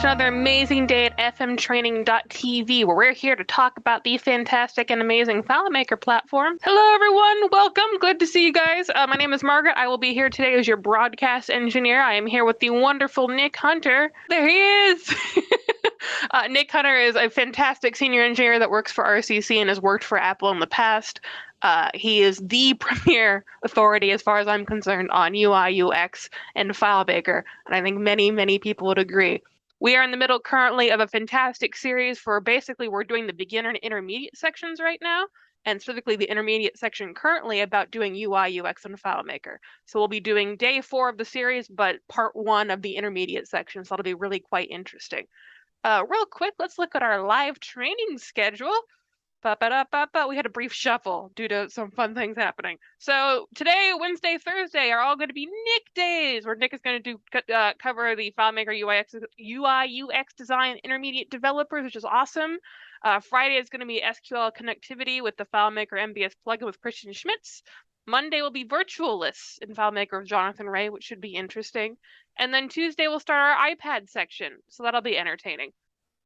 to another amazing day at fmtraining.tv, where we're here to talk about the fantastic and amazing FileMaker platform. Hello, everyone. Welcome. Good to see you guys. My name is Margaret. I will be here today as your broadcast engineer. I am here with the wonderful Nick Hunter. There he is. Nick Hunter is a fantastic senior engineer that works for RCC and has worked for Apple in the past. He is the premier authority, as far as I'm concerned, on UI, UX, and FileMaker, and I think many people would agree. We are in the middle currently of a fantastic series for basically we're doing the beginner and intermediate sections right now, and specifically the intermediate section currently about doing UI, UX, and FileMaker. So we'll be doing day 4 of the series, but part 1 of the intermediate section, so that'll be really quite interesting. Real quick, let's look at our live training schedule. We had a brief shuffle due to some fun things happening. So today, Wednesday, Thursday are all going to be Nick days, where Nick is going to cover the FileMaker UI, UX design intermediate developers, which is awesome. Friday is going to be SQL connectivity with the FileMaker MBS plugin with Christian Schmitz. Monday will be virtualists in FileMaker with Jonathan Ray, which should be interesting. And then Tuesday we'll start our iPad section, so that'll be entertaining.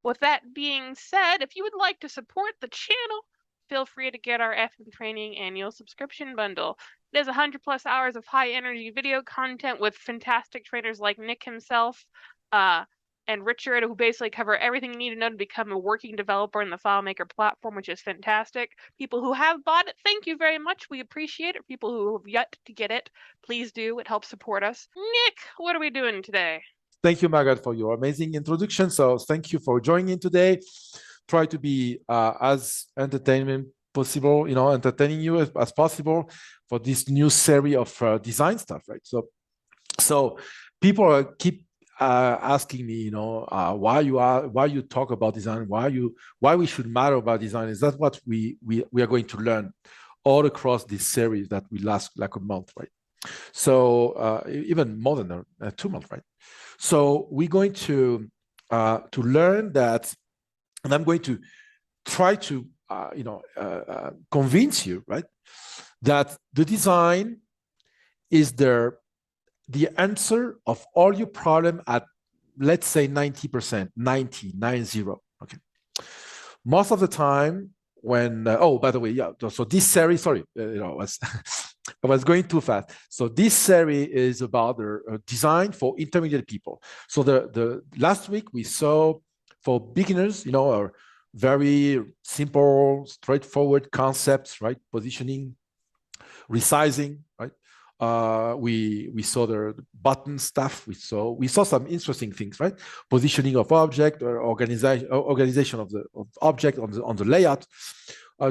With that being said, if you would like to support the channel, feel free to get our FM Training annual subscription bundle. It is 100+ hours of high-energy video content with fantastic trainers like Nick himself and Richard, who basically cover everything you need to know to become a working developer in the FileMaker platform, which is fantastic. People who have bought it, thank you very much. We appreciate it. People who have yet to get it, please do. It helps support us. Nick, what are we doing today? Thank you, Margaret, for your amazing introduction. So thank you for joining today. Try to be as entertaining you as possible for this new series of design stuff, right? So people keep asking me, why you talk about design, why we should matter about design. Is that what we are going to learn all across this series that will last like a month, right? So even more than 2 months, right? So we're going to learn that, and I'm going to try to convince you, right, that the design is the answer of all your problem at, let's say, 90%, 90. Okay. Most of the time, when by the way, yeah. So this series, sorry, I was going too fast. So this series is about the design for intermediate people. So the last week we saw for beginners, are very simple, straightforward concepts, right? Positioning, resizing, right? We saw the button stuff. We saw some interesting things, right? Positioning of object or organization of object on the layout.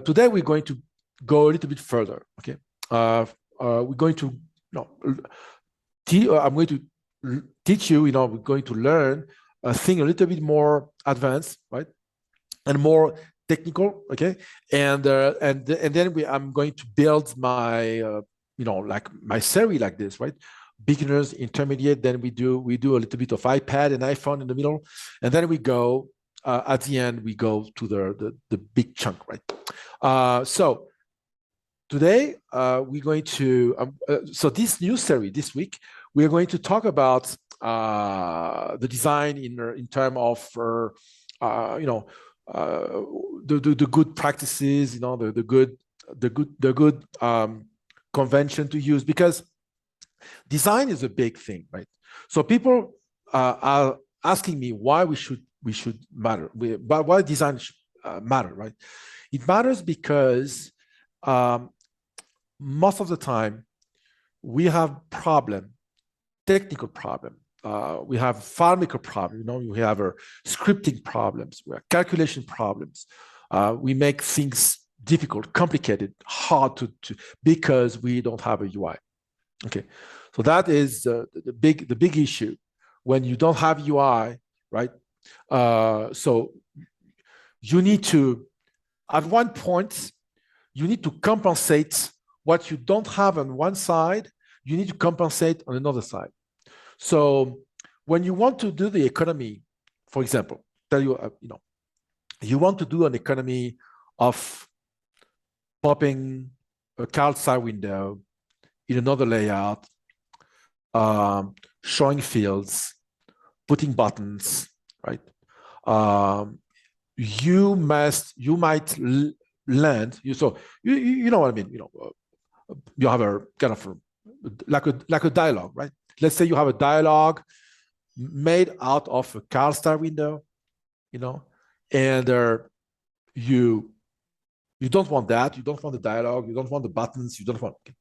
Today we're going to go a little bit further. Okay. We're going to, I'm going to teach you, we're going to learn a thing a little bit more advanced, right, and more technical, okay, and then I'm going to build my, like my series like this, right? Beginners, intermediate. Then we do a little bit of iPad and iPhone in the middle, and then we go at the end we go to the big chunk, right? So today, we're going to, so this new series this week, we're going to talk about the design in terms of, the good practices, the good convention to use, because design is a big thing, right? So people are asking me why we should matter, why design matter, right? It matters because most of the time we have technical problem. We have FileMaker problem, we have our scripting problems, we have calculation problems. We make things difficult, complicated, hard to because we don't have a UI. Okay, so that is the big issue when you don't have UI, right? So you need to, at one point, you need to compensate what you don't have on one side. You need to compensate on another side. So when you want to do the economy, for example, you want to do an economy of popping a card side window in another layout, showing fields, putting buttons, right? You might land. You know what I mean. You have a kind of like a dialogue, right? Let's say you have a dialogue made out of a CalStar window, and you don't want that. You don't want the dialogue. You don't want the buttons. You don't want. Okay.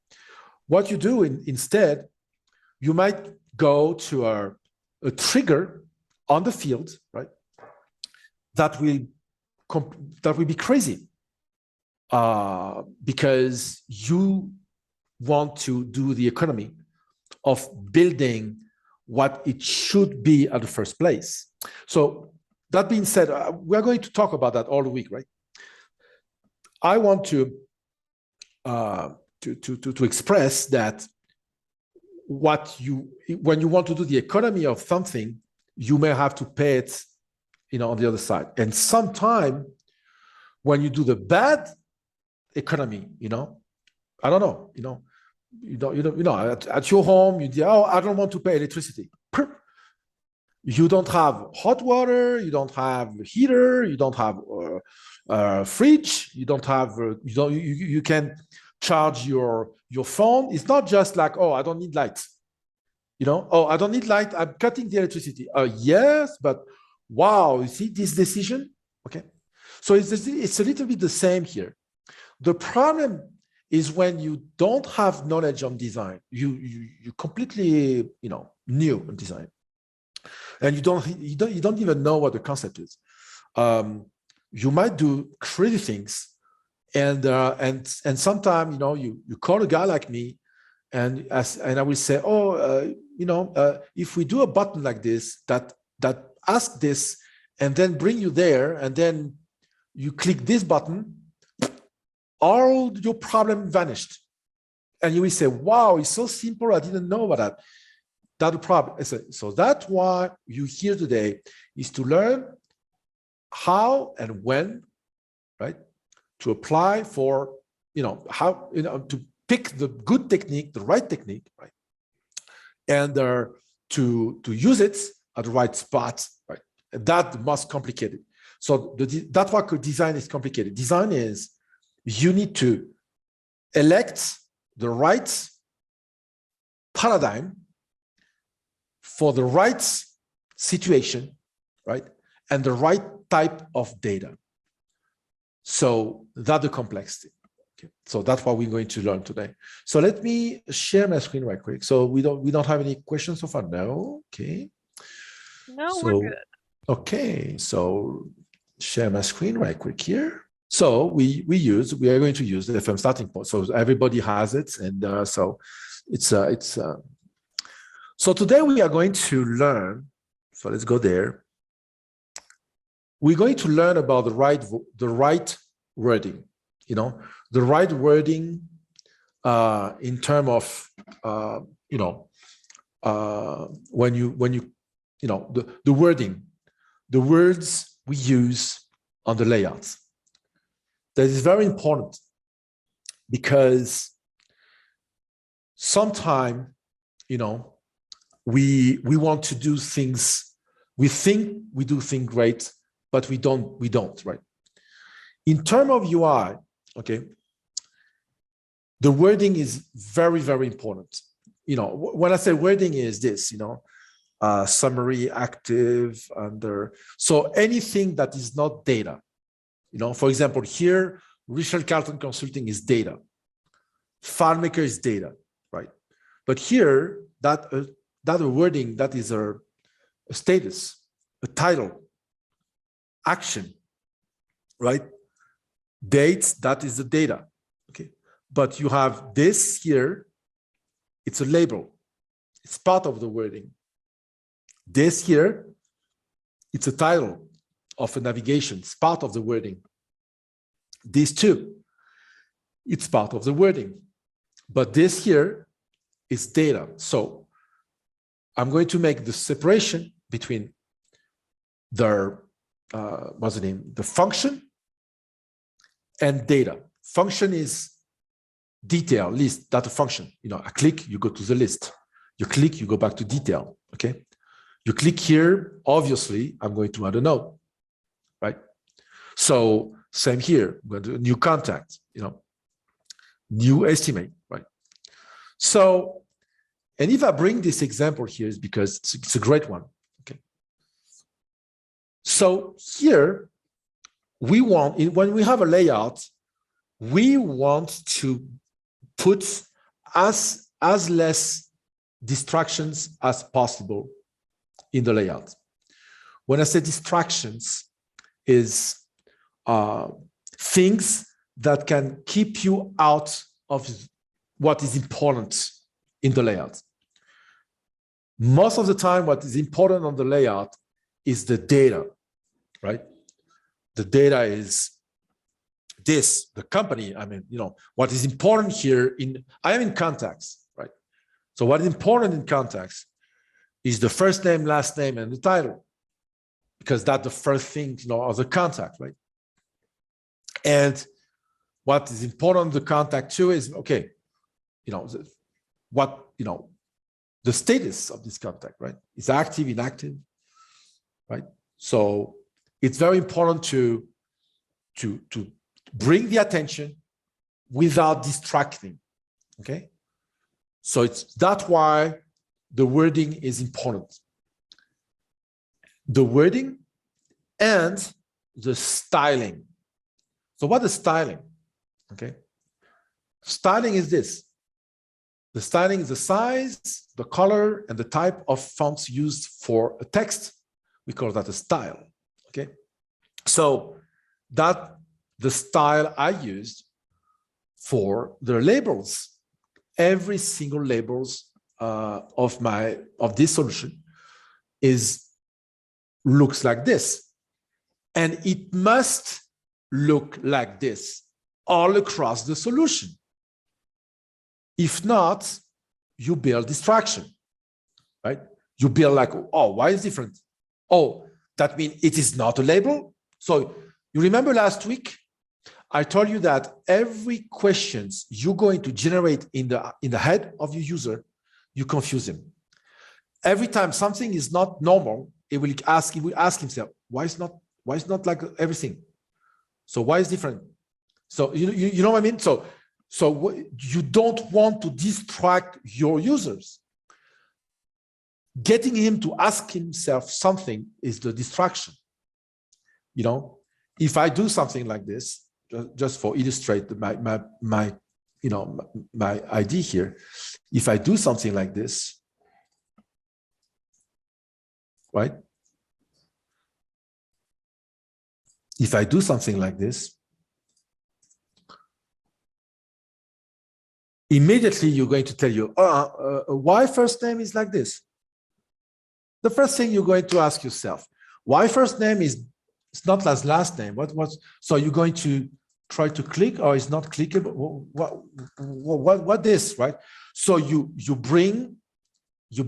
What you do instead, you might go to a trigger on the field, right? That will be crazy because you want to do the economy of building what it should be at the first place. So that being said, we're going to talk about that all the week, right? I want to express that when you want to do the economy of something, you may have to pay it, on the other side. And sometime when you do the bad economy, I don't know, at your home, you say, oh, I don't want to pay electricity. You don't have hot water, you don't have heater, you don't have fridge, you don't have, you can charge your phone. It's not just like, oh, I don't need light. Oh, I don't need light, I'm cutting the electricity. Yes, but wow, you see this decision? Okay. So it's a little bit the same here. The problem is when you don't have knowledge on design, you completely, new on design. And you don't even know what the concept is. You might do crazy things, and sometimes you call a guy like me, and I will say, oh, if we do a button like this that ask this, and then bring you there, and then you click this button, all your problem vanished, and you will say, wow, it's so simple, I didn't know about that. That's the problem. So that's why you're here today, is to learn how and when, right, to apply for, how, to pick the good technique, the right technique, right, and to use it at the right spot, right. And that most complicated. So that's why design is complicated. Design is, you need to elect the right paradigm for the right situation, right? And the right type of data. So that's the complexity. Okay. So that's what we're going to learn today. So let me share my screen right quick. So we don't have any questions so far. No. Okay. No, we're good. Okay. So share my screen right quick here. So we are going to use the FM starting point. So everybody has it, and so so today we are going to learn. So let's go there. We're going to learn about the right wording. The right wording in terms of when you the wording, the words we use on the layouts. That is very important, because sometimes, we want to do things, we think we do things great, but we don't, right? In terms of UI, okay, the wording is very, very important. When I say wording is this, summary, active, under, so anything that is not data. For example, here, Richard Carlton Consulting is data. FileMaker is data, right? But here, that a wording, that is a status, a title, action, right? Dates, that is the data, okay? But you have this here, it's a label. It's part of the wording. This here, it's a title of a navigation. It's part of the wording. These two, it's part of the wording. But this here is data. So I'm going to make the separation between the what's the name? The function and data. Function is detail, list, data function. I click, you go to the list. You click, you go back to detail. Okay. You click here, obviously, I'm going to add a node, right? So same here, I'm going to do a new contact, new estimate, right? So, and if I bring this example here, is because it's a great one, okay? So here, we want, when we have a layout, we want to put as less distractions as possible in the layout. When I say distractions, is things that can keep you out of what is important in the layout. Most of the time, what is important on the layout is the data, right? The data is this, the company. I mean, what is important here I am in contacts, right? So what is important in contacts is the first name, last name, and the title, because that's the first thing, of the contact, right? And what is important in the contact too is, okay, the status of this contact, right? Is active, inactive, right? So it's very important to bring the attention without distracting, okay? So that's why the wording is important. The wording and the styling. So what is styling? Okay. Styling is this. The styling is the size, the color, and the type of fonts used for a text. We call that a style. Okay. So that the style I used for the labels, every single labels of this solution looks like this, and it must look like this all across the solution. If not, you build distraction, right? You build like, oh, why is it different? Oh, that means it is not a label. So you remember last week, I told you that every questions you're going to generate in the head of your user, you confuse him. Every time something is not normal, he will ask himself, why is not like everything? So why is different? So you know what I mean? So you don't want to distract your users. Getting him to ask himself something is the distraction. If I do something like this, just for illustrate my idea here, if I do something like this, right? If I do something like this, immediately you're going to tell you, why first name is like this? The first thing you're going to ask yourself, why first name is not as last name? So you're going to try to click, or it's not clickable? What this, right? So you bring to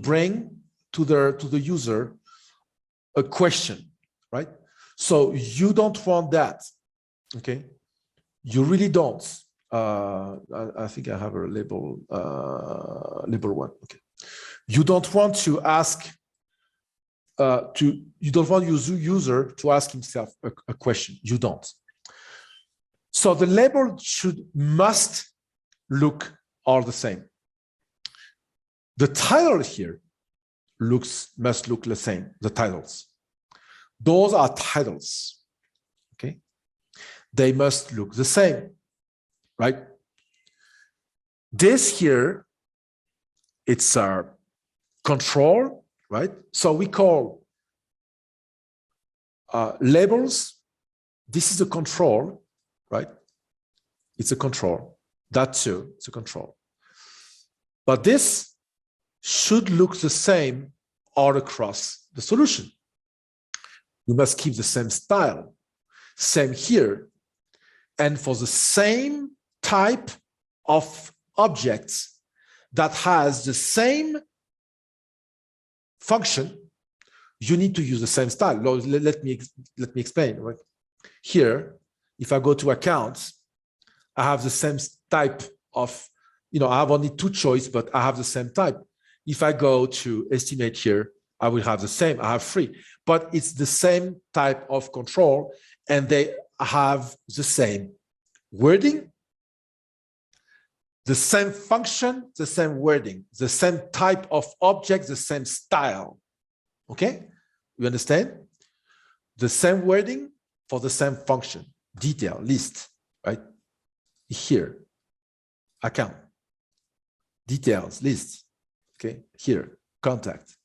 the user a question, right? So you don't want that, okay? You really don't. I think I have a label one. Okay. You don't want to ask you don't want your user to ask himself a question. You don't. So the label must look all the same. The title here must look the same. The titles. Those are titles. Okay. They must look the same. Right? This here, it's our control, right? So we call labels. This is a control, right? It's a control. That too, it's a control. But this should look the same all across the solution. You must keep the same style. Same here. And for the same type of objects that has the same function, you need to use the same style. Let me explain. Right? Here, if I go to accounts, I have the same type of, I have only two choices, but I have the same type. If I go to estimate here, I will have the same, I have 3, but it's the same type of control, and they have the same wording, the same function, the same wording, the same type of object, the same style. Okay, you understand? The same wording for the same function, detail, list, right? Here, account, details, list, okay? Here, contact,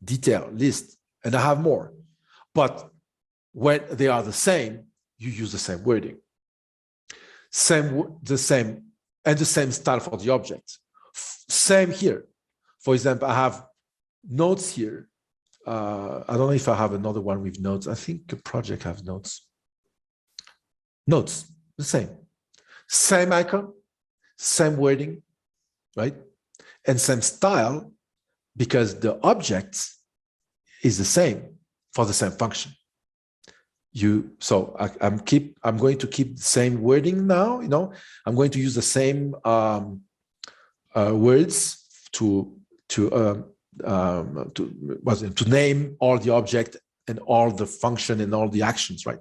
detail, list, and I have more. But when they are the same, you use the same wording. The same style for the object. Same here. For example, I have notes here. I don't know if I have another one with notes. I think the project has notes. Notes, the same. Same icon, same wording, right? And same style, because the object is the same for the same function. I'm going to keep the same wording now. I'm going to use the same words to name all the object and all the function and all the actions, right?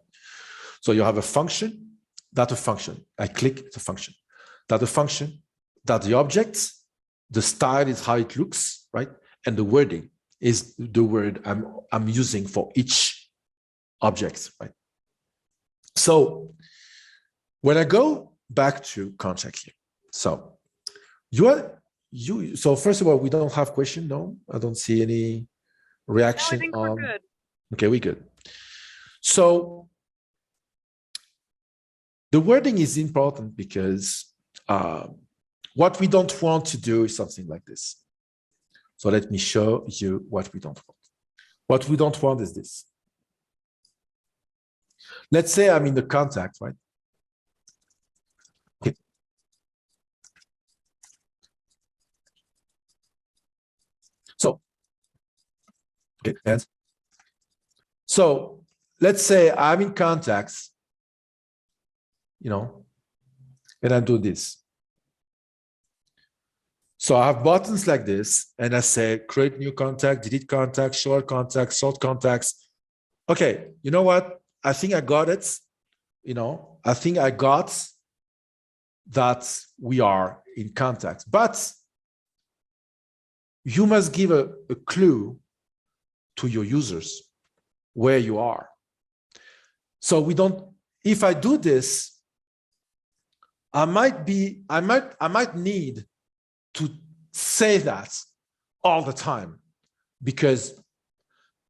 So you have a function, that a function. I click the function. That a function, that the object, the style is how it looks, right? And the wording is the word I'm using for each object, right? So when I go back to contact here, so so first of all, we don't have question. No, I don't see any reaction. No, I think we're good. Okay, we're good. So the wording is important because what we don't want to do is something like this. So let me show you what we don't want. What we don't want is this. Let's say I'm in the contact, right? Okay. So, okay, and so let's say I'm in contacts, and I do this. So I have buttons like this, and I say create new contact, delete contact, short contacts, sort contacts. Okay, you know what? I think I got it. I think I got that we are in contact, but you must give a clue to your users where you are. So if I do this, I might need to say that all the time, because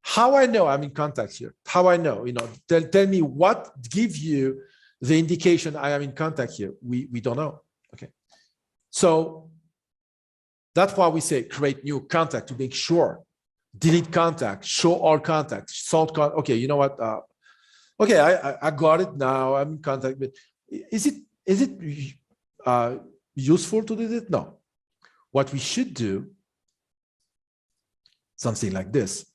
how I know I'm in contact here, how I know, tell me what gives you the indication I am in contact here. We don't know. Okay. So that's why we say create new contact to make sure, delete contact, show all contacts, sort contact. Okay, you know what? Okay, I got it now. I'm in contact. But is it useful to do this? No. What we should do, something like this.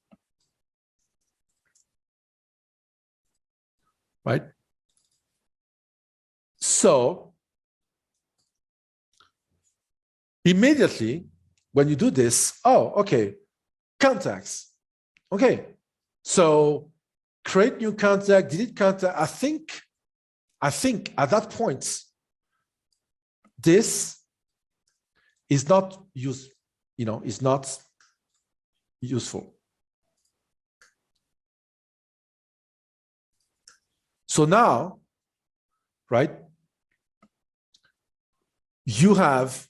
Right? So immediately when you do this, oh, okay, contacts. Okay, so create new contact, delete contact. I think at that point, this is not is not useful. So now, right, you have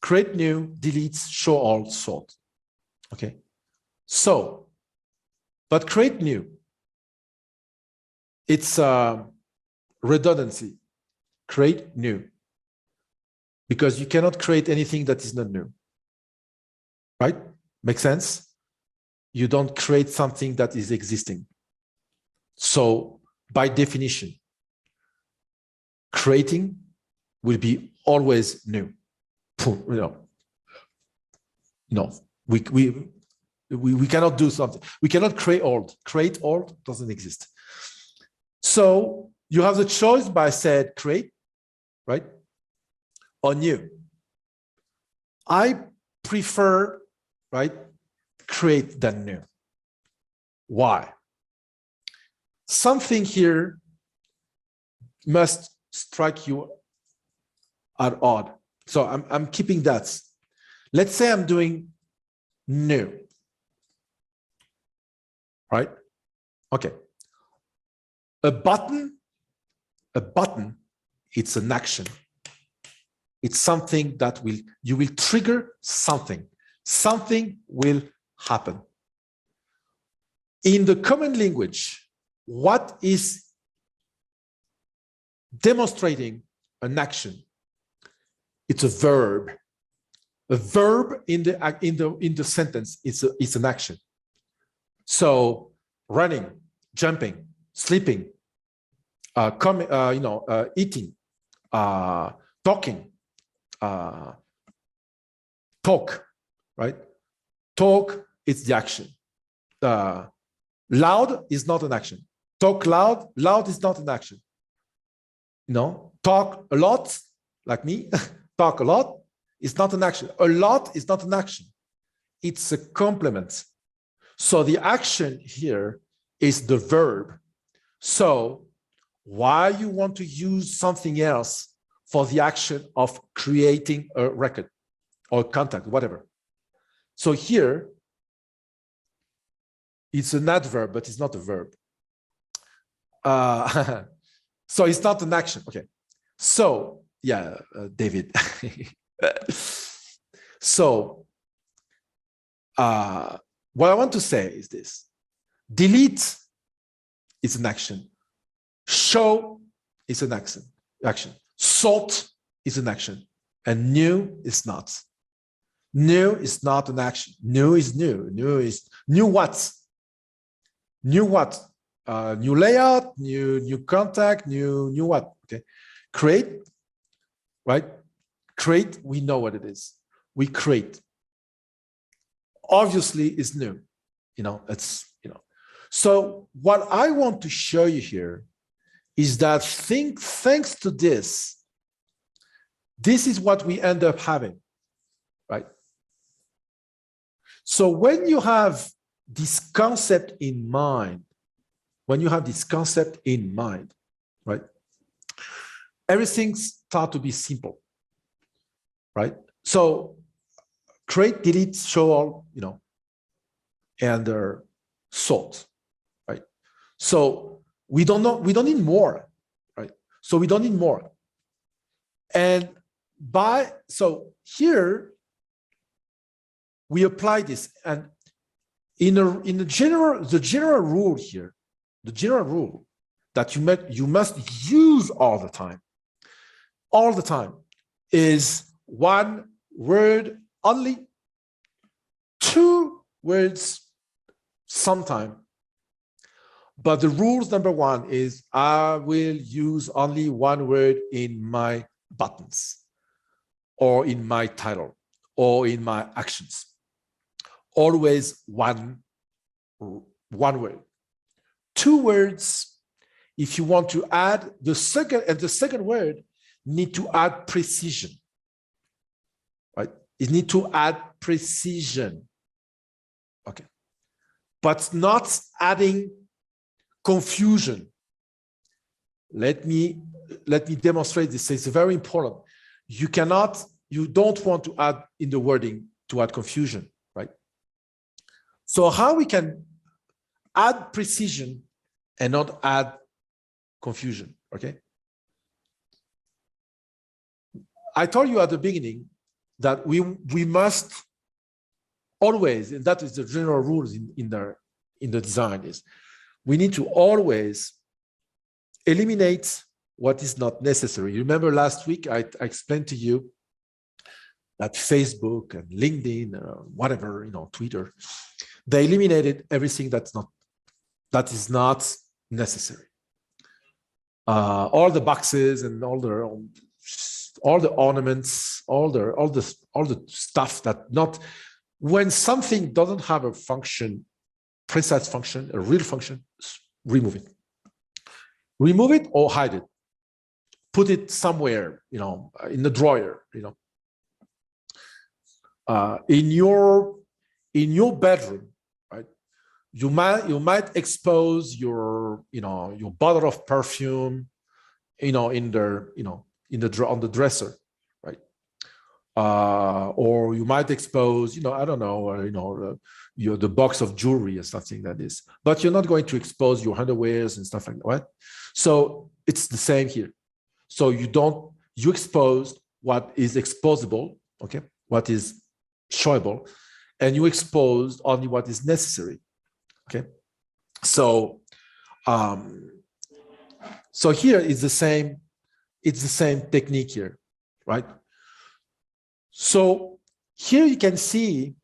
create new, delete, show all, sort. Okay. So, but create new, it's redundancy. Create new. Because you cannot create anything that is not new. Right? Make sense? You don't create something that is existing. So by definition, creating will be always new. We cannot do something. We cannot create old. Create old doesn't exist. So you have the choice by said create, right? Or new. I prefer right? Create then new. Why? Something here must strike you at odd. So I'm keeping that. Let's say I'm doing new, right? Okay. A button, it's an action. It's something that you will trigger something. Something will happen. In the common language, what is demonstrating an action? It's a verb. A verb in the sentence is an action. So running, jumping, sleeping, eating, talking, talk, right? Talk is the action. Loud is not an action. Talk loud, loud is not an action. Talk a lot, like me, talk a lot is not an action. A lot is not an action. It's a complement. So the action here is the verb. So why you want to use something else for the action of creating a record or contact, whatever. So here, it's an adverb, but it's not a verb. So it's not an action. Okay. So, yeah, David. So, what I want to say is this. Delete is an action. Show is an action. Sort is an action. And new is not. New is not an action. New is new. New is new what? New what? New layout, new contact, new what? Okay. Create, right? Create, we know what it is. We create. Obviously, it's new. So what I want to show you here is that thanks to this is what we end up having, right? So when you have this concept in mind, right, everything starts to be simple, right? So create, delete, show all, and sort, right? So we don't need more, right? So we don't need more. And so here we apply this, and in the general rule here, the general rule that you must use all the time is one word only, two words sometime. But the rules number one is I will use only one word in my buttons or in my title or in my actions. Always one word. Two words, if you want to add the second word need to add precision, right? It need to add precision, okay? But not adding confusion. Let me demonstrate this. It's very important. You don't want to add in the wording to add confusion, right? So how we can add precision and not add confusion, okay? I told you at the beginning that we must always, and that is the general rules in the design, is we need to always eliminate what is not necessary. Remember last week I explained to you that Facebook and LinkedIn, whatever, Twitter, they eliminated everything that is not necessary. All the boxes and all the ornaments, all the stuff that not, when something doesn't have a function, precise function, a real function, remove it. Remove it or hide it. Put it somewhere, in the drawer, in in your bedroom, right? You might expose your your bottle of perfume, in the on the dresser, right? Or you might expose, I don't know, the box of jewelry or something like this. But you're not going to expose your underwears and stuff like that, right? So it's the same here. So you expose what is exposable, okay, what is showable, and you expose only what is necessary, okay. So here is the same. It's the same technique here, right? So here you can see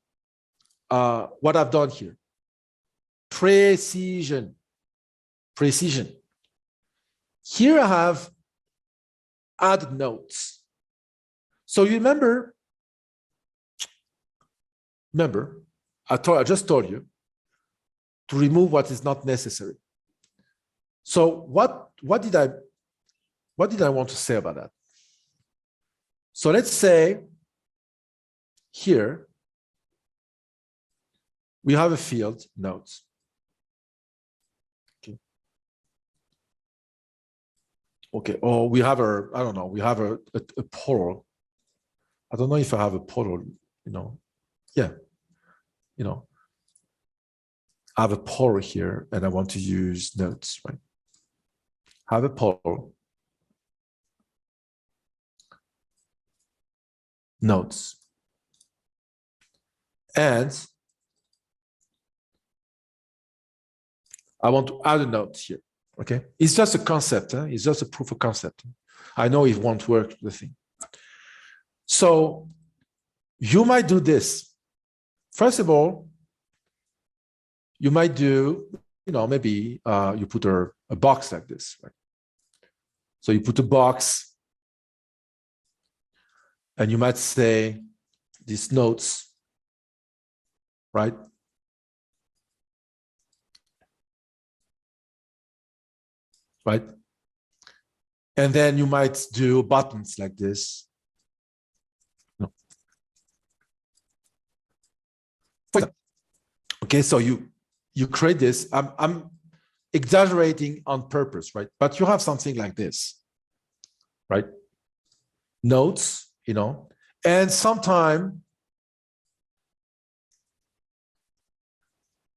what I've done here. Precision. Here I have add notes. So you remember, I just told you to remove what is not necessary. So what did I want to say about that? So let's say here we have a field notes. Okay, or we have we have a portal. I don't know if I have a portal, yeah, I have a portal here and I want to use notes, right? I have a portal, notes, and I want to add a note here, okay? It's just a concept, it's just a proof of concept. I know it won't work, the thing. So you might do this. First of all, you might do, maybe you put a box like this, right? So you put a box and you might say these notes, right? Right? And then you might do buttons like this. No. Okay, so you create this. I'm exaggerating on purpose, right? But you have something like this, right? Notes, and sometime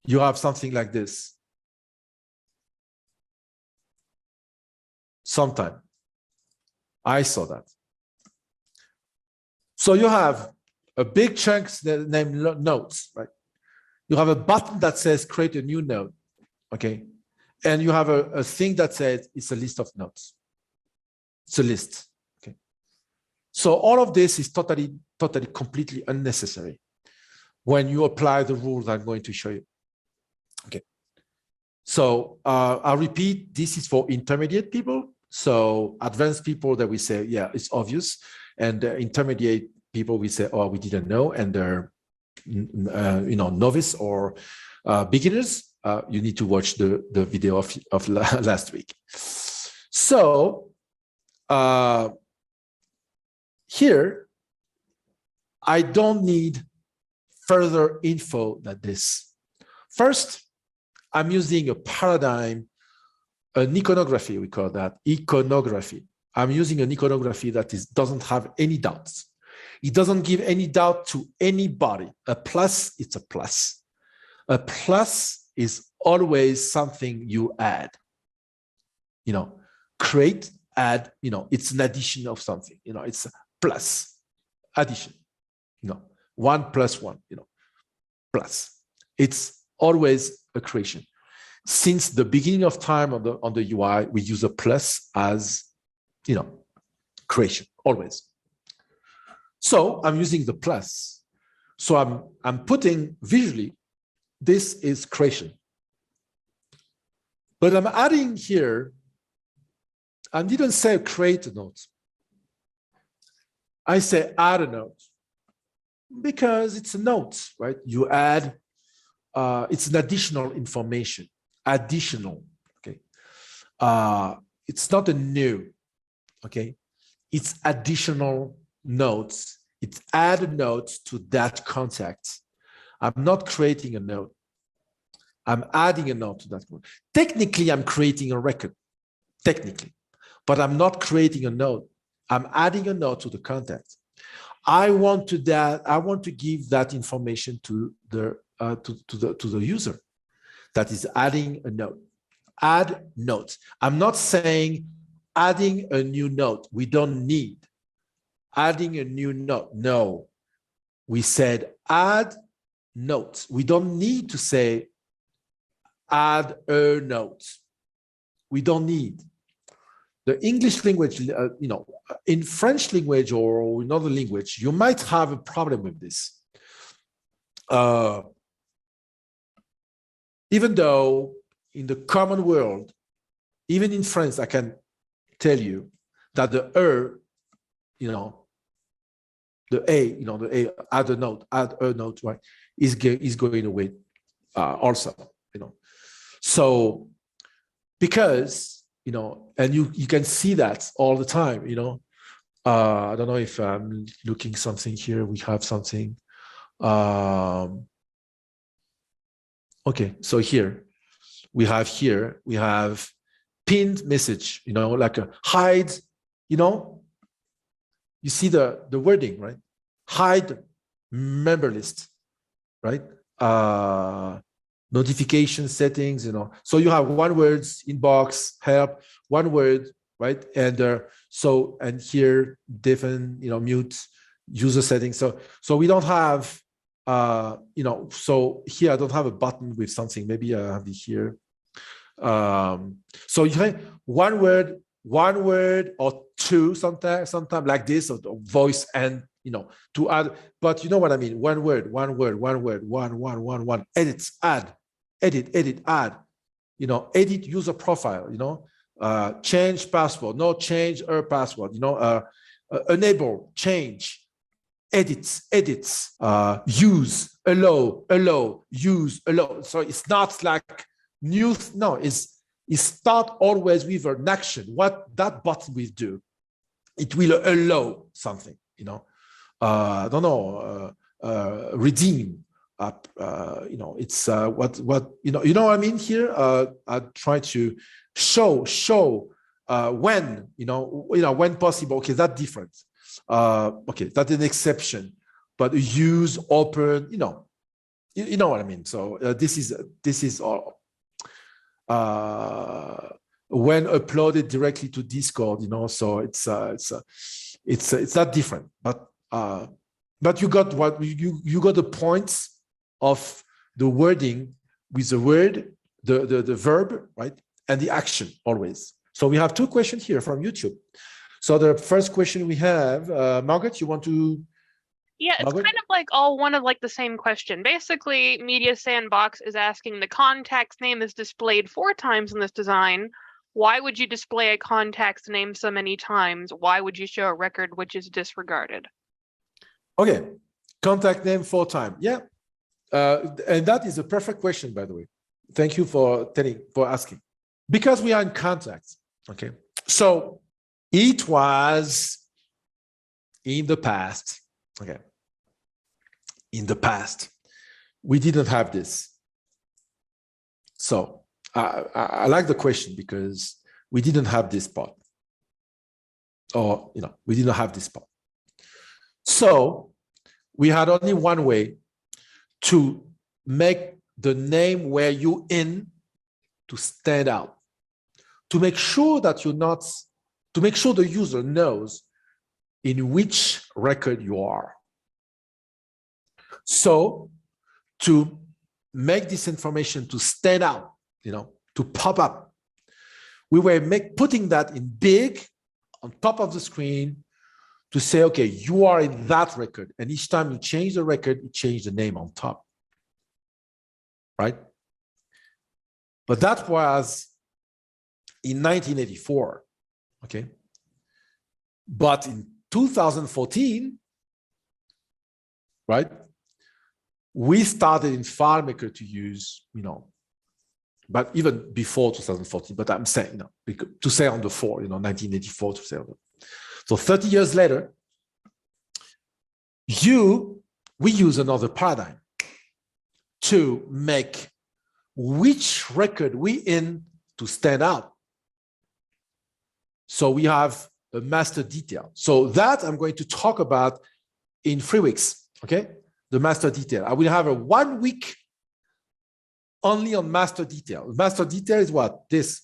you have something like this. Sometime. I saw that. So you have a big chunk named notes, right? You have a button that says create a new node, okay? And you have a thing that says it's a list of nodes. It's a list, okay? So all of this is totally, completely unnecessary when you apply the rules I'm going to show you, okay? So I'll repeat, this is for intermediate people. So advanced people that we say, yeah, it's obvious. And intermediate people, we say, oh, we didn't know. And they're, novice or beginners, you need to watch the video of last week. So here, I don't need further info than this. First, I'm using a paradigm, an iconography, we call that iconography. I'm using an iconography that doesn't have any doubts. It doesn't give any doubt to anybody. A plus, it's a plus. A plus is always something you add. Create, add, it's an addition of something. It's a plus, addition. 1 + 1, plus. It's always a creation. Since the beginning of time on the UI, we use a plus as, creation, always. So I'm using the plus. So I'm putting visually, this is creation. But I'm adding here, I didn't say create a node. I say add a node because it's a node, right? You add, it's an additional information, additional, okay? It's not a new, okay? It's additional nodes. It's add nodes to that contact. I'm not creating a node. I'm adding a node to that node. Technically, I'm creating a record, technically, but I'm not creating a node. I'm adding a node to the context. I want to give that information to the user that is adding a node. Add nodes. I'm not saying adding a new node. We don't need adding a new node. No, we said add nodes. We don't need to say add a node. We don't need. The English language, in French language or another language, you might have a problem with this. Even though in the common world, even in France, I can tell you that the add a node, right, is going away also, So because, and you can see that all the time, I don't know if I'm looking something here. We have something. Okay, so here we have pinned message, like a hide, you see the wording, right? Hide member list, right? Notification settings, So you have one word, inbox, help, one word, right? And and here different, mute user settings. So we don't have, so here I don't have a button with something. Maybe I have it here. So you have one word or two, sometimes like this, or voice and, to add, but you know what I mean? One word, edits, add, edit, add, edit user profile, change password, no change her password, enable, change, edits, use, allow, use, allow. So it's not like new, no, it's start always with an action. What that button will do, it will allow something, I don't know, redeem, it's what what I mean here. I try to show when, when possible. Okay, that's different. Okay, that's an exception, but use, open, you know what I mean. So this is all when uploaded directly to Discord, so it's that different, but you got what you got the points of the wording with the word, the verb, right, and the action always. So we have two questions here from YouTube. So the first question we have, Margaret, you want to? Yeah, it's kind of like all one of the same question. Basically, Media Sandbox is asking, the contact's name is displayed 4 times in this design. Why would you display a contact's name so many times? Why would you show a record which is disregarded? Okay, contact name 4 times. Yeah, and that is a perfect question, by the way. Thank you for asking. Because we are in contact. Okay, so it was in the past. Okay. In the past, we didn't have this. So I like the question because we didn't have this part. Or, we didn't have this part. So we had only one way to make the name where you in to stand out, to make sure that to make sure the user knows in which record you are. So to make this information to stand out, to pop up, we were putting that in big on top of the screen to say, okay, you are in that record. And each time you change the record, you change the name on top, right? But that was in 1984, okay? But in 2014, right? We started in FileMaker to use, but even before 2014, but I'm saying, to say on the 1984 to say on the. So 30 years later, we use another paradigm. to make which record we in to stand out. So we have a master detail. So that I'm going to talk about in 3 weeks, okay? The master detail. I will have a 1 week only on master detail. Master detail is what? This.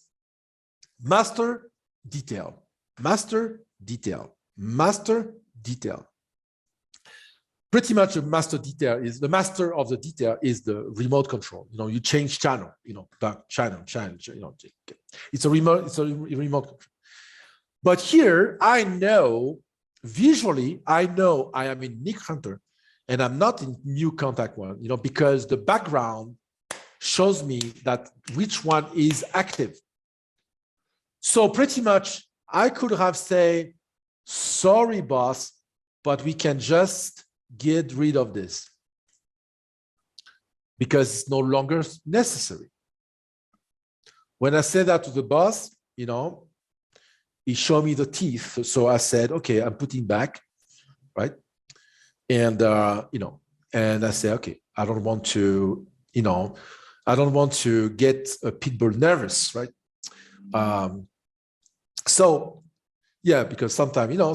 Master detail, master detail, master detail. Pretty much a master detail is the master of the detail is the remote control. You know, you change channel, you know, back channel, you know, it's a remote control. But here I know visually, I know I am in Nick Hunter and I'm not in new contact one, you know, because the background shows me that which one is active. So pretty much I could have said, sorry, boss, but we can just get rid of this because it's no longer necessary. When I said that to the boss, you know, he showed me the teeth. So I said, okay, I'm putting back, right? And, you know, and I said, okay, I don't want to, you know, I don't want to get a pit bull nervous, right? So, yeah, because sometimes, you know,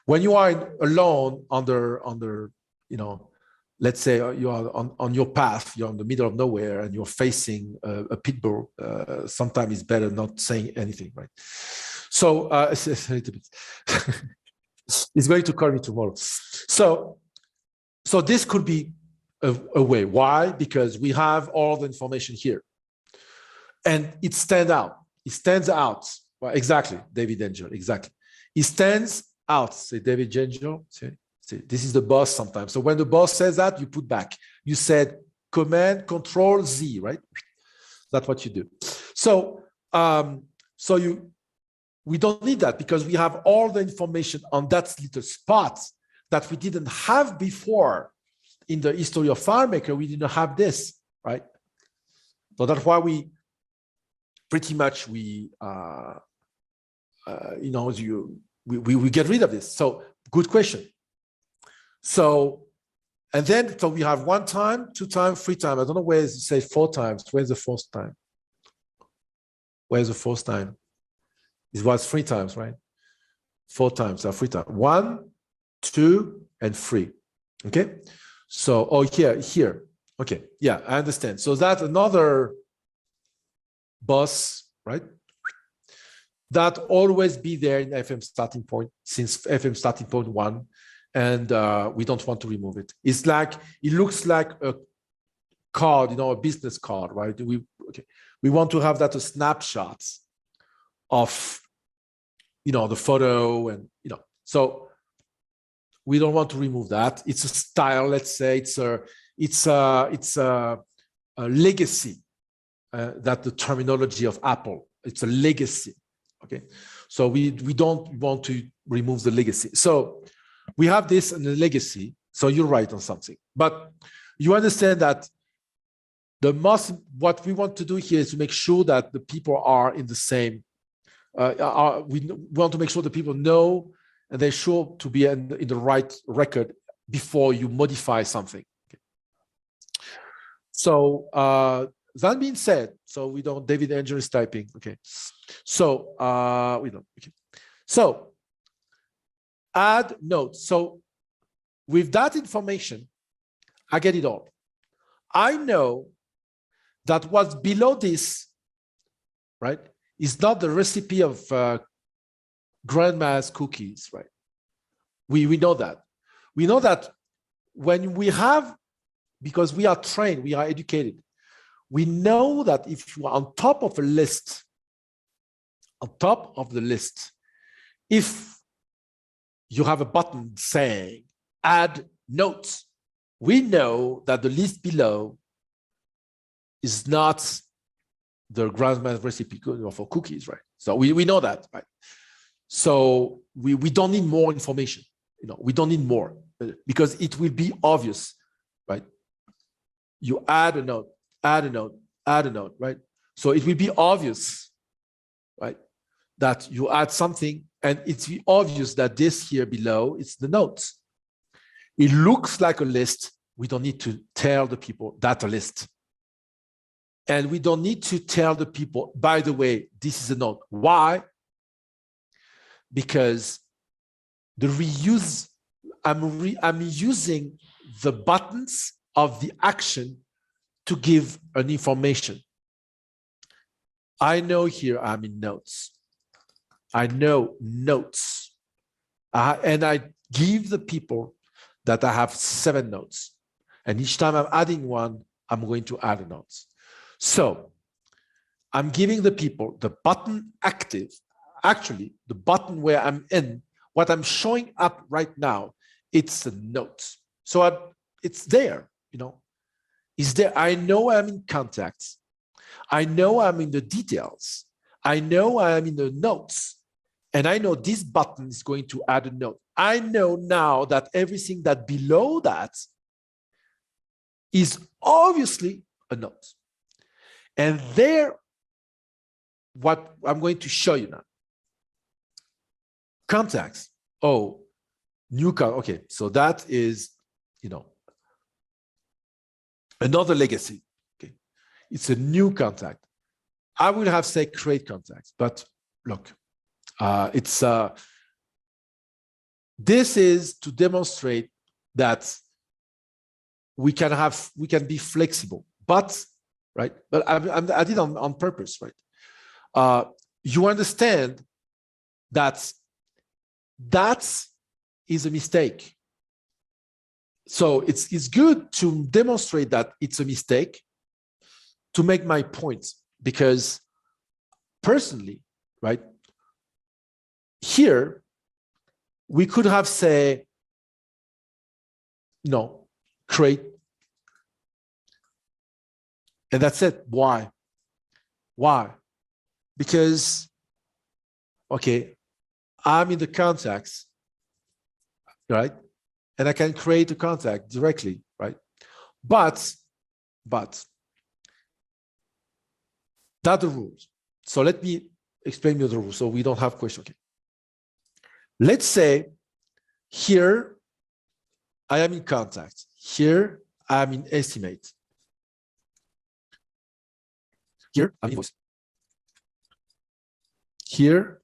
when you are alone under, you know, let's say you are on your path, you're in the middle of nowhere and you're facing a pit bull, sometimes it's better not saying anything, right? So, it's a little bit, he's going to call me tomorrow. So this could be a way. Why? Because we have all the information here and it stands out. It stands out. Well, exactly, David Angel, exactly. It stands out. Say, David Angel, say, this is the boss sometimes. So when the boss says that, you put back. You said Command Control Z, right? That's what you do. So, we don't need that because we have all the information on that little spot that we didn't have before in the history of FileMaker. We didn't have this, right? So that's why we pretty much you know, we get rid of this. So good question. So, and then, so we have 1 time, 2 times, 3 times. I don't know where it says 4 times. Where's the 4th time? Where's the 4th time? It was 3 times, right? 4 times, 3 times. 1, 2, and 3. Okay. So, oh, here. Okay. Yeah, I understand. So that's another boss, right? That always be there in FM starting point since FM starting point 1, and we don't want to remove it. It's like, it looks like a card, you know, a business card, right? We want to have that a snapshot of, you know, the photo and, you know, so we don't want to remove that. It's a style, let's say, it's a legacy, that the terminology of Apple, it's a legacy. Okay, so we don't want to remove the legacy. So we have this in the legacy. So you're right on something, but you understand that what we want to do here is to make sure that the people are in the same. We want to make sure the people know and they're sure to be in the right record before you modify something. Okay. So that being said, so we don't. David Angel is typing. Okay. So we don't. Okay. So add notes. So with that information, I get it all. I know that what's below this, right, is not the recipe of grandma's cookies, right? We know that. We know that when we have, because we are trained, we are educated, we know that if you are on top of a list, if you have a button saying add notes, we know that the list below is not the grandma's recipe for cookies, right? So we know that, right? So we don't need more information, you know, we don't need more because it will be obvious, right? You add a note, right? So it will be obvious, right, that you add something, and it's obvious that this here below is the notes. It looks like a list we don't need to tell the people data list. And we don't need to tell the people, by the way, this is a node. Why? Because the reuse, I'm using the buttons of the action to give an information. I know here I'm in notes. I know notes. And I give the people that I have 7 notes. And each time I'm adding one, I'm going to add a note. So I'm giving the people the button active. Actually, the button where I'm in, what I'm showing up right now, it's a note. So it's there, It's there. I know I'm in contacts. I know I'm in the details. I know I'm in the notes. And I know this button is going to add a note. I know now that everything that below that is obviously a note. And there, what I'm going to show you now. Contacts. Oh, new contact. Okay, so that is, another legacy. Okay, it's a new contact. I would have said create contacts, but look, this is to demonstrate that we can be flexible, but right. But I did on purpose, right? You understand that is a mistake. So it's good to demonstrate that it's a mistake to make my point, because personally, right, here we could have said, no, create. And that's it. Why? Why? Because, okay, I'm in the contacts, right? And I can create a contact directly, right? But that's the rules. So let me explain you the rules so we don't have questions. Okay. Let's say here I am in contact. Here I am in estimate. Here I'm in invoice. Here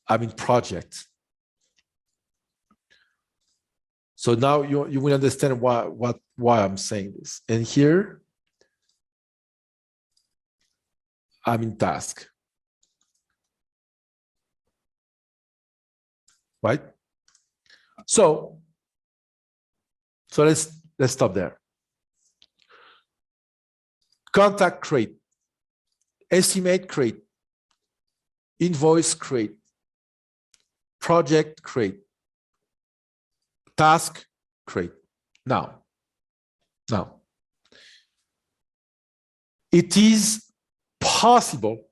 I'm in project. So now you will understand why I'm saying this. And here I'm in task. Right? So let's stop there. Contact create, estimate create, invoice create, project create, task create. Now, it is possible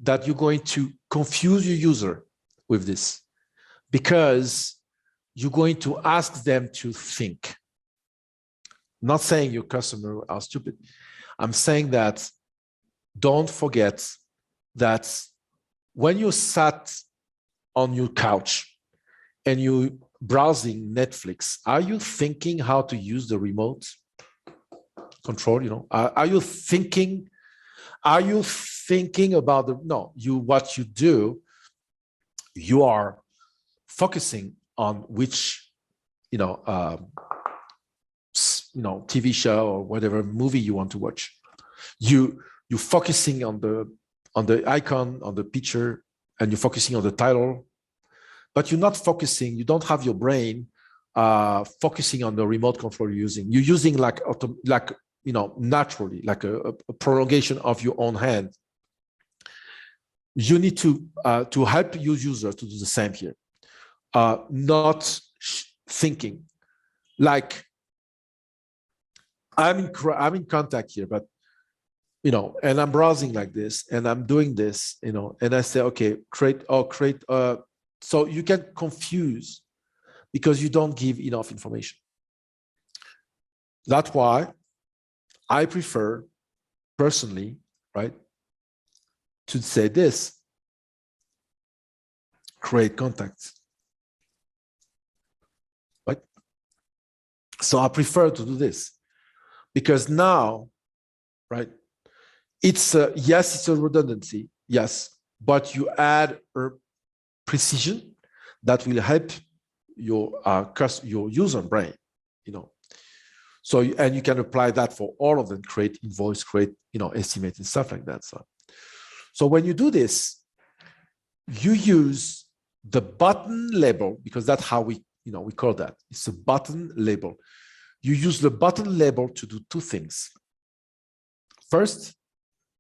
that you're going to confuse your user with this, because you're going to ask them to think. I'm not saying your customers are stupid. I'm saying that don't forget that when you sat on your couch and you browsing Netflix, are you thinking how to use the remote control? Are you thinking about what you do? You are focusing on which TV show or whatever movie you want to watch. You're focusing on the icon, on the picture, and you're focusing on the title, but you're not focusing. You don't have your brain focusing on the remote control you're using. You're using naturally, like a prolongation of your own hand. You need to help your users to do the same here. Not thinking like I'm in contact here, but and I'm browsing like this, and I'm doing this, and I say, okay, create. So you can confuse because you don't give enough information. That's why I prefer personally, right, to say this: create contacts. Right? So I prefer to do this because now, right, it's yes, it's a redundancy, yes, but you add a precision that will help your your user brain, So and you can apply that for all of them, create invoice, create estimate and stuff like that. So when you do this, you use the button label because that's how we call that. It's a button label. You use the button label to do two things. First,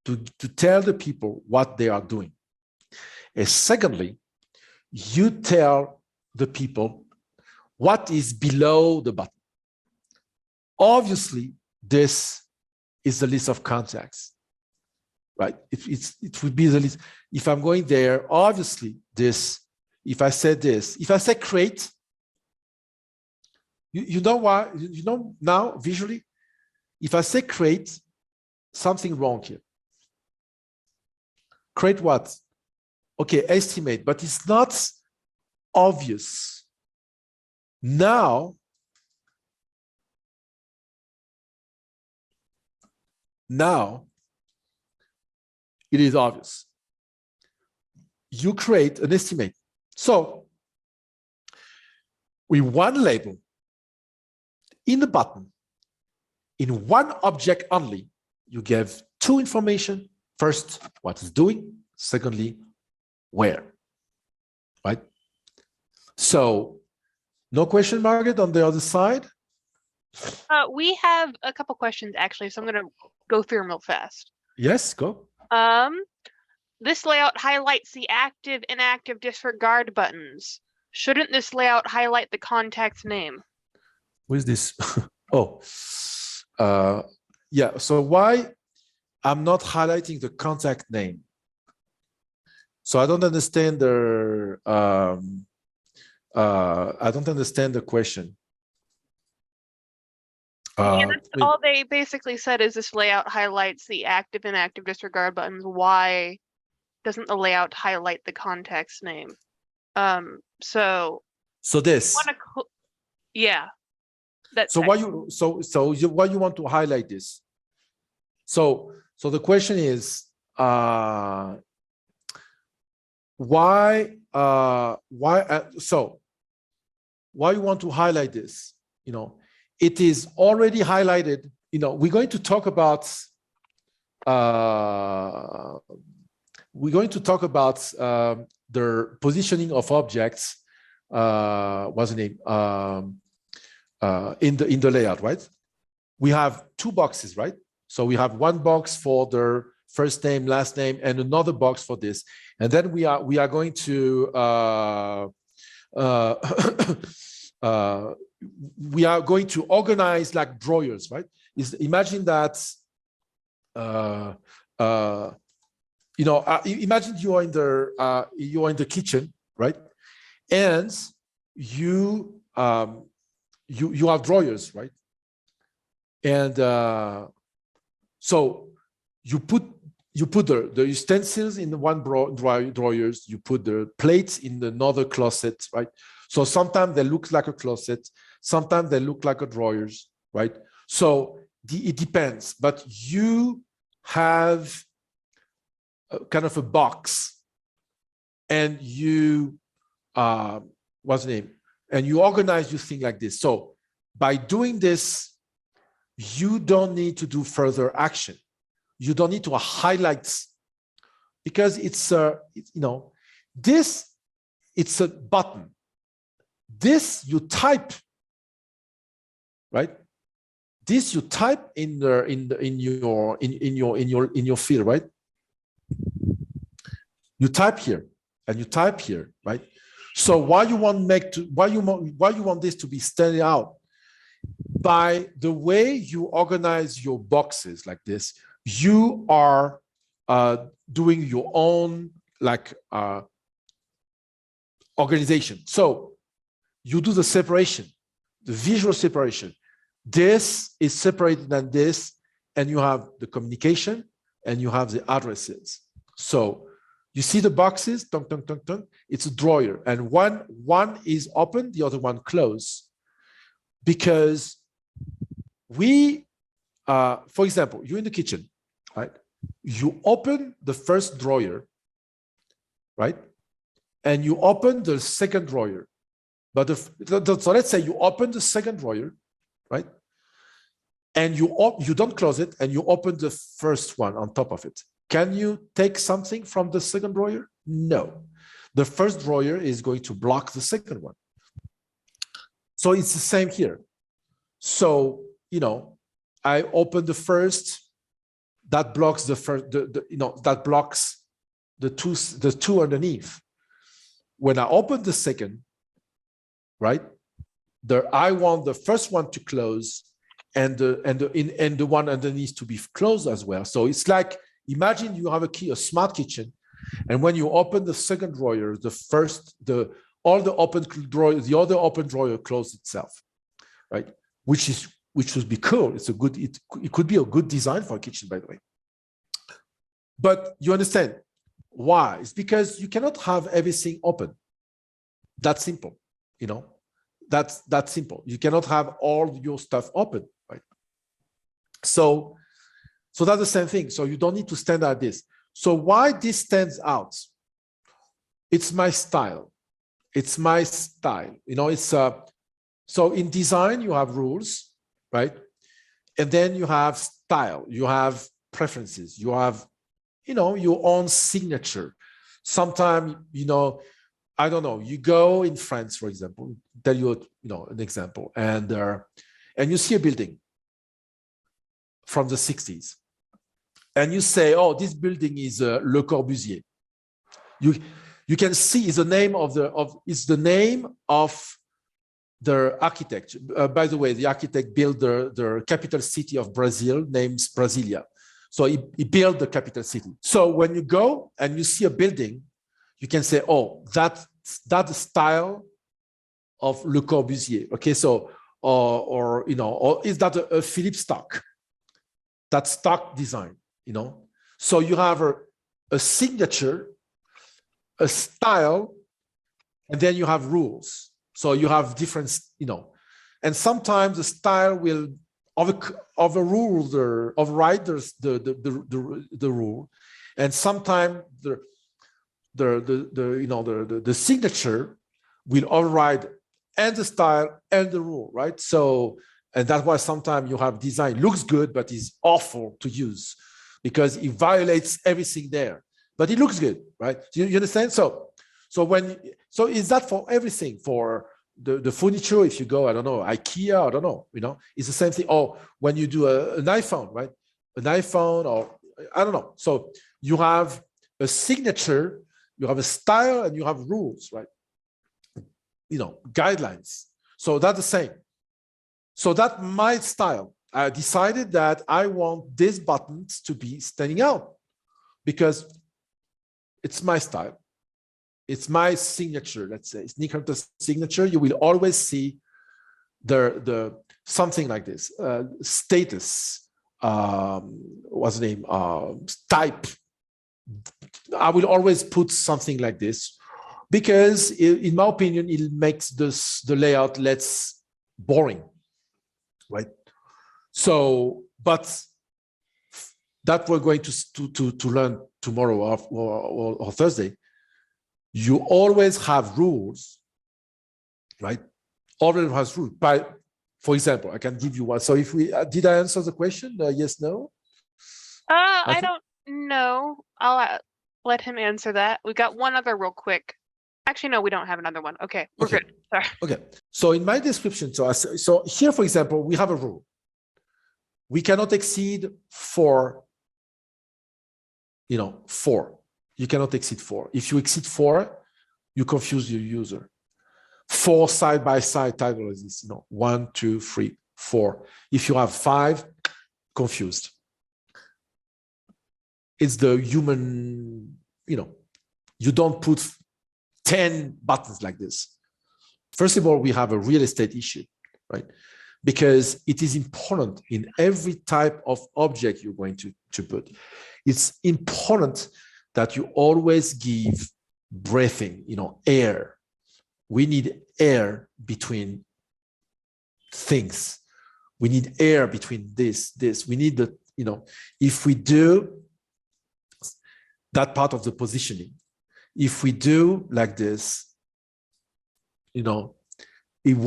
to tell the people what they are doing. And secondly, you tell the people what is below the button. Obviously, this is the list of contacts, right? It would be the list. If I'm going there, obviously this, if I say create, you know why? Now visually, if I say create, something wrong here. Create what? Okay, estimate, but it's not obvious. Now it is obvious. You create an estimate. So with one label in the button, in one object only, you give two information. First, what it's doing. Secondly, where, right? So no question, Margaret, on the other side? We have a couple questions actually, so I'm going to go through them real fast. Yes, go. This layout highlights the active, inactive, disregard buttons. Shouldn't this layout highlight the contact's name? What is this? Yeah. So why I'm not highlighting the contact name? So I don't understand the question. That's all they basically said is this layout highlights the active, inactive, disregard buttons. Why doesn't the layout highlight the contact's name? So this. Yeah. So why you want to highlight this? So the question is why you want to highlight this? It is already highlighted. We're going to talk about the positioning of objects. What's the name? In the layout, right? We have two boxes, right? So we have one box for the first name, last name, and another box for this. And then we are going to we are going to organize like drawers, right? Imagine that imagine you are in the kitchen, right? And you have drawers, right? And so you put the utensils in the one drawers, you put the plates in another closet, right? So sometimes they look like a closet, sometimes they look like a drawers, right? So it depends, but you have kind of a box, and you what's the name? And you organize your thing like this. So by doing this, you don't need to do further action. You don't need to highlight, because it's it's a button. This you type, right? This you type in your field, right? You type here and you type here, right? So why you want this to be standing out? By the way you organize your boxes like this, you are doing your own organization. So you do the separation, the visual separation. This is separated than this, and you have the communication and you have the addresses. So you see the boxes, tung, tung, tung, tung. It's a drawer, and one is open, the other one closed, because for example, you're in the kitchen, right? You open the first drawer, right? And you open the second drawer. But so let's say you open the second drawer, right? And you don't close it, and you open the first one on top of it. Can you take something from the second drawer? No. The first drawer is going to block the second one. So it's the same here. So, I open the first, that blocks the first, that blocks the two underneath. When I open the second, right, I want the first one to close and the one underneath to be closed as well. So it's like, imagine you have a smart kitchen, and when you open the second drawer, the other open drawer closes itself, right? Which would be cool. It could be a good design for a kitchen, by the way. But you understand why? It's because you cannot have everything open. That's simple, That's simple. You cannot have all your stuff open, right? So that's the same thing. So you don't need to stand out this. So why this stands out? It's my style. It's my style. So in design, you have rules, right? And then you have style. You have preferences. You have, your own signature. Sometimes, I don't know, you go in France, for example, tell you, an example, and you see a building from the 60s, and you say, oh, this building is Le Corbusier. You can see is the name of the architect. By the way, the architect built the capital city of Brazil, named Brasilia. So he built the capital city. So when you go and you see a building, you can say, oh, that's the style of Le Corbusier. Okay, so or is that a Philippe stock? That's stock design, So you have a signature, a style, and then you have rules. So you have different, and sometimes the style will overrule override the rule, and sometimes the signature will override and the style and the rule, right? So, and that's why sometimes you have design looks good but is awful to use because it violates everything there, but it looks good, right? You understand? So is that for everything? For the furniture, if you go, I don't know, IKEA, I don't know, it's the same thing. Or when you do an iPhone, right? An iPhone, or I don't know. So you have a signature, you have a style, and you have rules, right? Guidelines. So that's the same. So that's my style. I decided that I want these buttons to be standing out because it's my style. It's my signature, let's say. It's Nick Hunter's signature. You will always see the something like this. Status, what's the name? Type. I will always put something like this because, in my opinion, it makes the layout less boring, right? So, but that we're going to learn tomorrow or Thursday. You always have rules, right? Always has rules. For example, I can give you one. So if did I answer the question? Yes, no? I don't know. I'll let him answer that. We got one other real quick. Actually, no, we don't have another one. Okay, we're good. Sorry. Okay. So in my description, so here, for example, we have a rule. We cannot exceed 4. 4. You cannot exceed 4. If you exceed 4, you confuse your user. 4 side-by-side title is this, 1, 2, 3, 4. If you have 5, confused. It's the human, you don't put 10 buttons like this. First of all, we have a real estate issue, right? Because it is important in every type of object you're going to put. It's important that you always give breathing, air. We need air between things. We need air between this. We need the, if we do that part of the positioning, if we do like this, it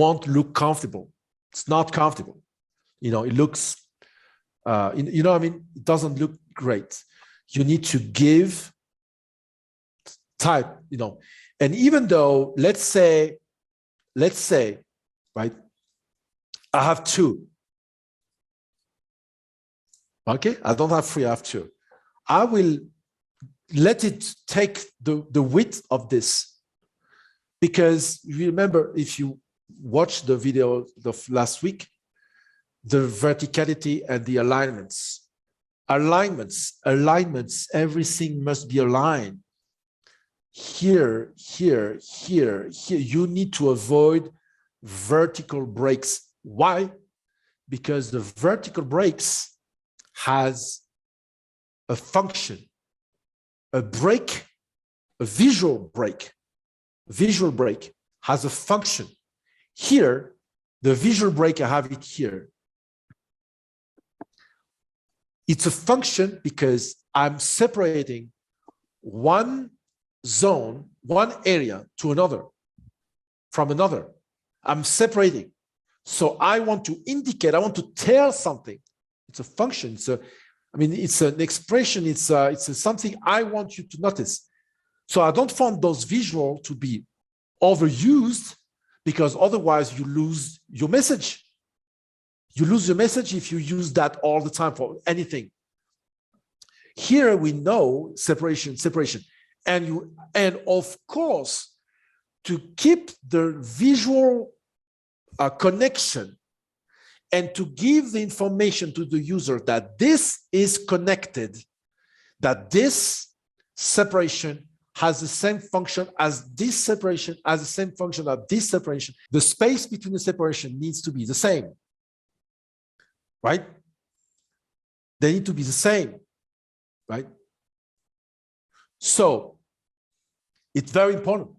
won't look comfortable. It's not comfortable. It looks, it doesn't look great. You need to give type, and even though, let's say, right, I have 2. Okay, I don't have 3, I have 2. I will let it take the width of this, because you remember, if you watch the video of last week, the verticality and the alignments, everything must be aligned. Here, you need to avoid vertical breaks. Why? Because the vertical breaks has a function, a break, a visual break. Visual break has a function. Here, the visual break, I have it here. It's a function because I'm separating one zone, one area to another, from another. I'm separating. So I want to indicate, I want to tell something. It's a function. It's an expression. It's something I want you to notice. So I don't want those visuals to be overused, because otherwise you lose your message. You lose your message if you use that all the time for anything. Here we know separation. And of course, to keep the visual connection and to give the information to the user that this is connected, that this separation has the same function as this separation, has the same function as this separation. The space between the separation needs to be the same, right? They need to be the same, right? So it's very important,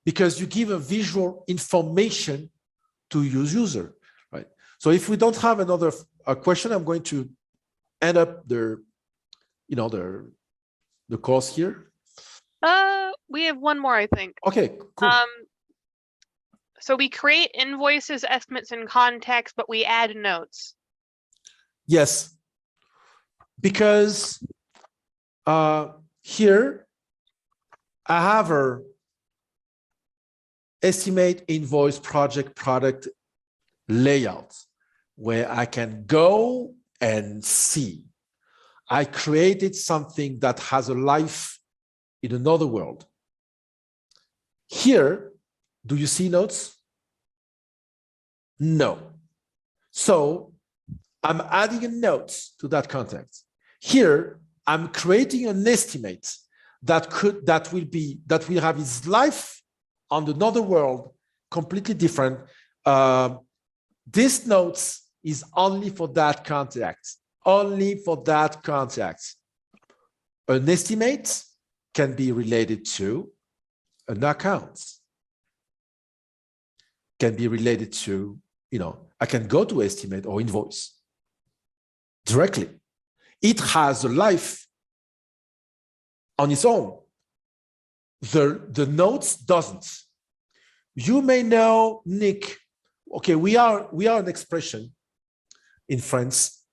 because you give a visual information to your user, right? So if we don't have another question, I'm going to end up the course here. We have one more, I think. Okay, cool. So we create invoices, estimates, and contacts, but we add notes. Yes, because here I have a estimate, invoice, project, product layout where I can go and see. I created something that has a life in another world. Here, do you see notes? No. So I'm adding a note to that context. Here, I'm creating an estimate that will have its life on another world, completely different. This notes is only for that context. Only for that context. An estimate can be related to an account. Can be related to, I can go to estimate or invoice directly. It has a life on its own. The notes doesn't. You may know, Nick, okay, we are an expression in France,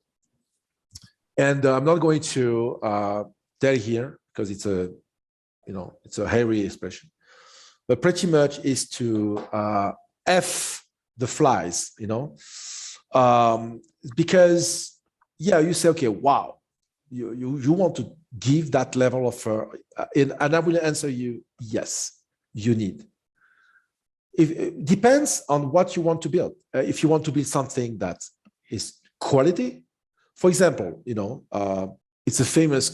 and I'm not going to tell here because it's a hairy expression, but pretty much is to F the flies, because you say, okay, wow, you want to give that level of, and I will answer you, yes, you need. It depends on what you want to build. If you want to build something that is quality, for example, it's a famous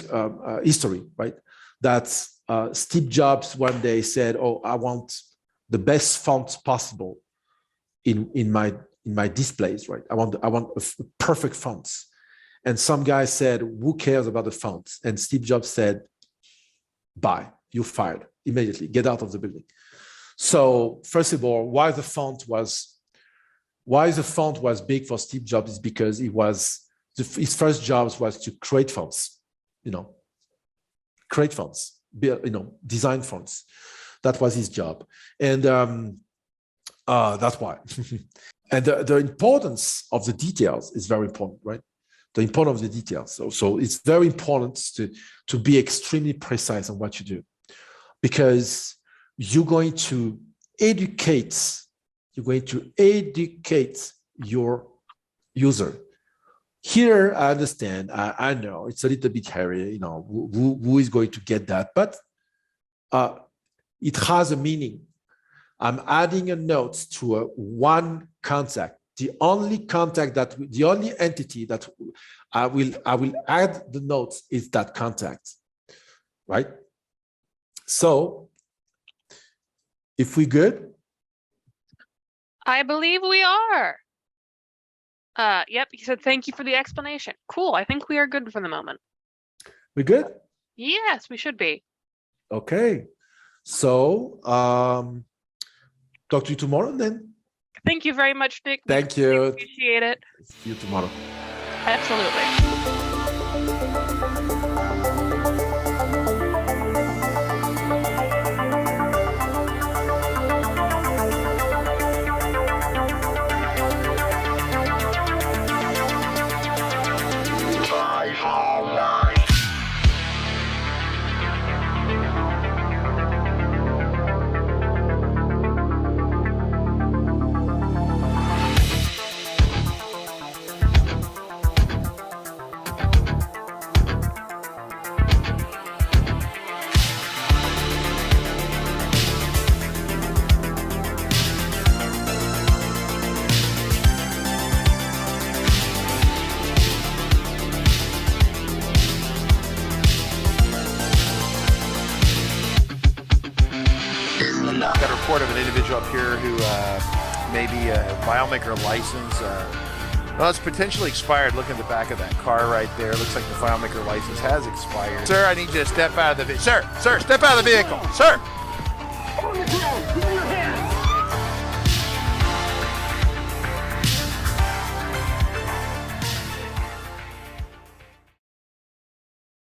history, right? That Steve Jobs one day said, "Oh, I want the best fonts possible in my displays, right? I want a perfect fonts." And some guy said, "Who cares about the fonts?" And Steve Jobs said, "Bye, you're fired immediately. Get out of the building." So first of all, why the font was Why the font was big for Steve Jobs is because his first job was to create fonts, create fonts, design fonts. That was his job. And that's why. And the importance of the details is very important, right? The importance of the details. So it's very important to be extremely precise on what you do, because you're going to educate your user. Here, I understand. I know it's a little bit hairy, who is going to get that, but it has a meaning. I'm adding a note to one contact. The only entity that I will add the notes is that contact, right? So, if we good? I believe we are. Yep, he said, thank you for the explanation. Cool, I think we are good for the moment. We good? Yes, we should be. Okay. So, talk to you tomorrow then. Thank you very much, Nick. Thank you. Appreciate it. See you tomorrow. Absolutely. Got a report of an individual up here who may be a FileMaker license. Well, it's potentially expired. Look at the back of that car right there. Looks like the FileMaker license has expired. Sir, I need you to step out of the vehicle. Sir, step out of the vehicle. Sir.